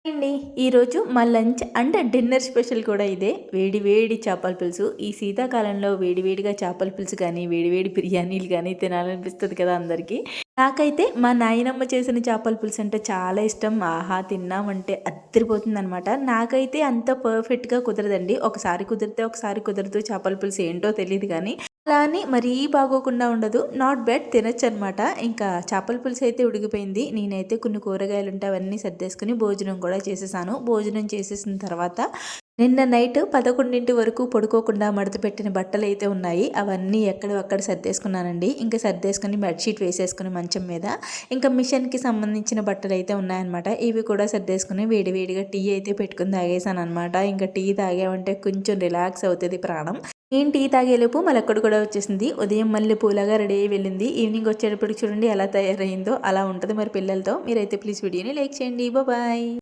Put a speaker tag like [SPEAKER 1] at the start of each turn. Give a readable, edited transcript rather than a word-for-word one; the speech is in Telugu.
[SPEAKER 1] అండి ఈరోజు మా లంచ్ అండ్ డిన్నర్ స్పెషల్ కూడా ఇదే. వేడి వేడి చేపల పులుసు. ఈ శీతాకాలంలో వేడి వేడిగా చేపల పులుసు కానీ వేడి వేడి బిర్యానీలు కానీ తినాలనిపిస్తుంది కదా అందరికీ. నాకైతే మా నాయనమ్మ చేసిన చేపల పులుసు అంటే చాలా ఇష్టం. ఆహా తిన్నామంటే అద్దరిపోతుంది అనమాట. నాకైతే అంత పర్ఫెక్ట్గా కుదరదండి. ఒకసారి కుదిరితే ఒకసారి కుదరదు. చేపల పులుసు ఏంటో తెలియదు కానీ అలా అని మరీ బాగోకుండా ఉండదు. నాట్ బ్యాడ్, తినొచ్చనమాట. ఇంకా చేపల పులుసు అయితే ఉడికిపోయింది. నేనైతే కొన్ని కూరగాయలు ఉంటే అవన్నీ సర్దేసుకొని భోజనం కూడా చేసేసాను. భోజనం చేసేసిన తర్వాత నిన్న నైట్ 11 వరకు పడుకోకుండా మడత పెట్టిన బట్టలు అయితే ఉన్నాయి. అవన్నీ ఎక్కడక్కడ సర్దేసుకున్నానండి. ఇంకా సర్దేసుకొని బెడ్షీట్ వేసేసుకుని మంచం మీద ఇంకా మిషన్కి సంబంధించిన బట్టలు అయితే ఉన్నాయన్నమాట. ఇవి కూడా సర్దేసుకుని వేడివేడిగా టీ అయితే పెట్టుకుని తాగేసాను అనమాట. ఇంకా టీ తాగామంటే కొంచెం రిలాక్స్ అవుతుంది ప్రాణం. నేను టీ తాగేలోపు మళ్ళీ కూడా వచ్చేసింది. ఉదయం మళ్ళీ పూలగా రెడీ అయ్యి వెళ్ళింది. ఈవినింగ్ వచ్చేటప్పటికి చూడండి ఎలా తయారైందో. అలా ఉంటుంది మరి పిల్లలతో. మీరైతే ప్లీజ్ వీడియోని లైక్ చేయండి. బాయ్.